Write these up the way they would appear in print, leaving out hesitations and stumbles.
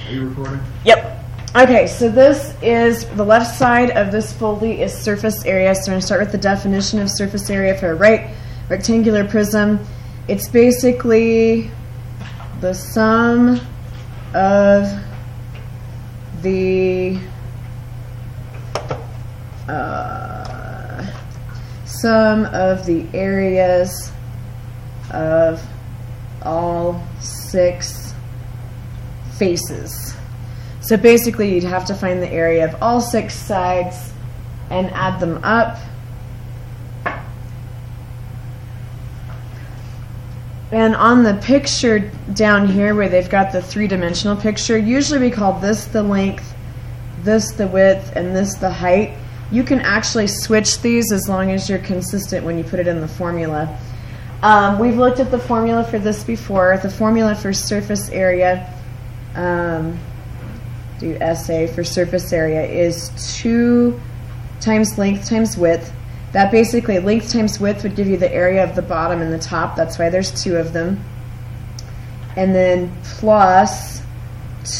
Are you recording? Yep. Okay, so this is the left side of this foldy is surface area. So I'm going to start with the definition of surface area for a right rectangular prism. It's basically the sum of the areas of all 6 faces. So basically you'd have to find the area of all 6 sides and add them up. And on the picture down here where they've got the 3-dimensional picture, usually we call this the length, this the width, and this the height. You can actually switch these as long as you're consistent when you put it in the formula. We've looked at the formula for this before. The formula for surface area, do SA for surface area, is 2 times length times width. That basically, length times width would give you the area of the bottom and the top. That's why there's 2 of them. And then plus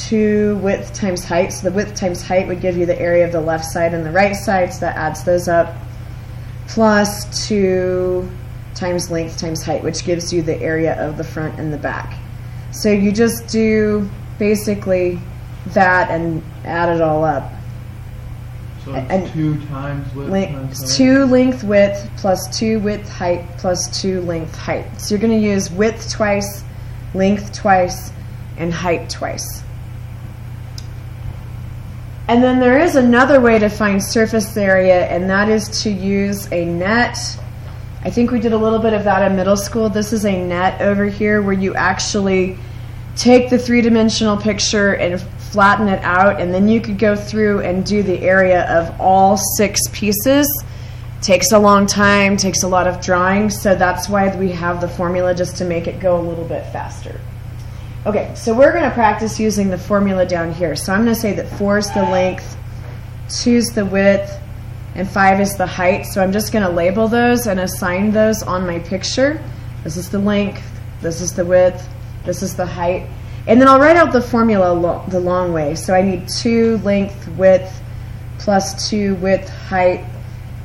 2 width times height. So the width times height would give you the area of the left side and the right side. So that adds those up. Plus 2 times length times height, which gives you the area of the front and the back. So you just do basically that and add it all up. So it's 2 times width times height? 2 length width plus 2 width height plus 2 length height. So you're going to use width twice, length twice, and height twice. And then there is another way to find surface area, and that is to use a net. I think we did a little bit of that in middle school. This is a net over here where you actually take the 3-dimensional picture and flatten it out, and then you could go through and do the area of all 6 pieces. Takes a long time, takes a lot of drawing, so that's why we have the formula, just to make it go a little bit faster. Okay, so we're going to practice using the formula down here. So I'm going to say that 4 is the length, 2 is the width, and 5 is the height. So I'm just going to label those and assign those on my picture. This is the length, this is the width, this is the height. And then I'll write out the formula the long way. So I need 2 length width plus 2 width height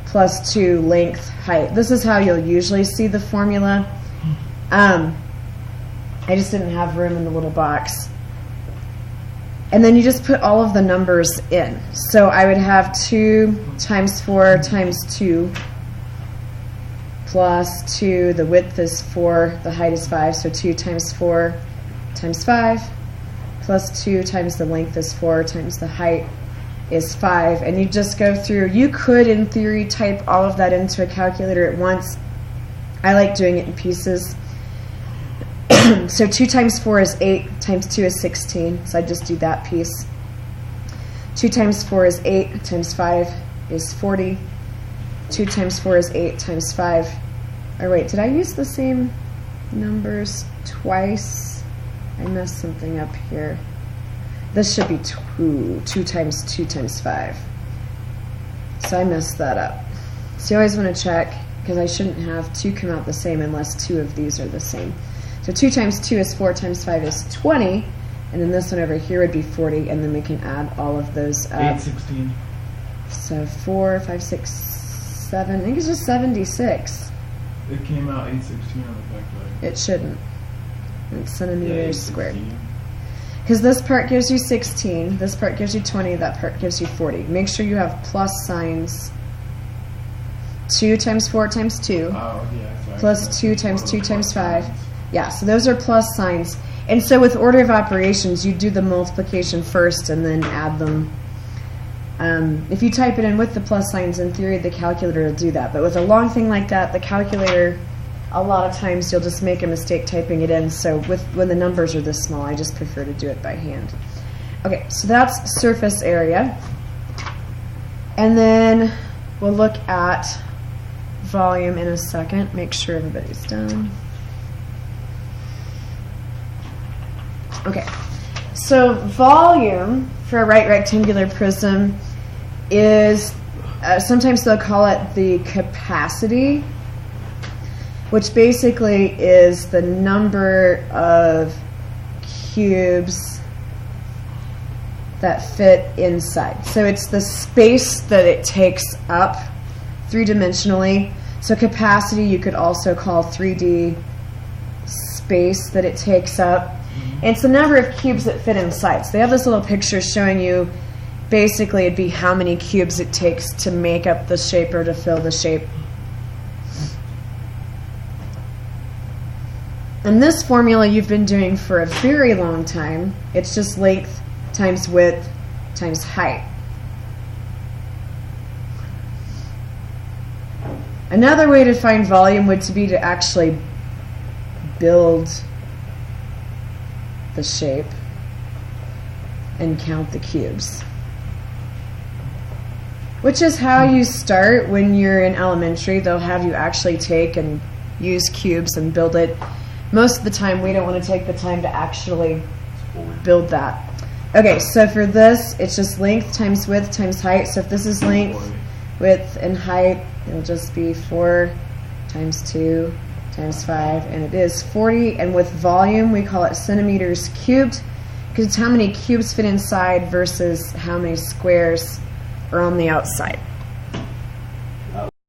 plus 2 length height. This is how you'll usually see the formula. I just didn't have room in the little box. And then you just put all of the numbers in. So I would have 2 times 4 times 2 plus 2. The width is 4, the height is 5, so 2 times 4 times 5 plus 2 times the length is 4 times the height is 5. And you just go through. You could, in theory, type all of that into a calculator at once. I like doing it in pieces. So 2 times 4 is 8, times 2 is 16, so I just do that piece. 2 times 4 is 8, times 5 is 40. 2 times 4 is 8, times 5. Oh wait, did I use the same numbers twice? I messed something up here. This should be 2 times 2 times 5. So I messed that up. So you always want to check, because I shouldn't have 2 come out the same unless 2 of these are the same. So 2 times 2 is 4, times 5 is 20, and then this one over here would be 40, and then we can add all of those up. 816. So 4, 5, 6, 7, I think it's just 76. It came out 816 on the calculator. It shouldn't. It's centimeters squared. Because this part gives you 16, this part gives you 20, that part gives you 40. Make sure you have plus signs. 2 times 4 times 2, plus 2 times 2 times 5. Yeah, so those are plus signs. And so with order of operations, you do the multiplication first and then add them. If you type it in with the plus signs, in theory, the calculator will do that. But with a long thing like that, the calculator, a lot of times you'll just make a mistake typing it in. So when the numbers are this small, I just prefer to do it by hand. Okay, so that's surface area. And then we'll look at volume in a second. Make sure everybody's done. Okay, so volume for a right rectangular prism is, sometimes they'll call it the capacity, which basically is the number of cubes that fit inside. So it's the space that it takes up three-dimensionally. So capacity you could also call 3D space that it takes up. And it's the number of cubes that fit inside. So they have this little picture showing you basically it'd be how many cubes it takes to make up the shape or to fill the shape. And this formula you've been doing for a very long time. It's just length times width times height. Another way to find volume would be to actually build the shape and count the cubes, which is how you start when you're in elementary. They'll have you actually take and use cubes and build it. Most of the time we don't want to take the time to actually build that. Okay, so for this it's just length times width times height. So if this is length, width, and height, it'll just be 4 times 2 times 5, and it is 40. And with volume we call it centimeters cubed, because it's how many cubes fit inside versus how many squares are on the outside.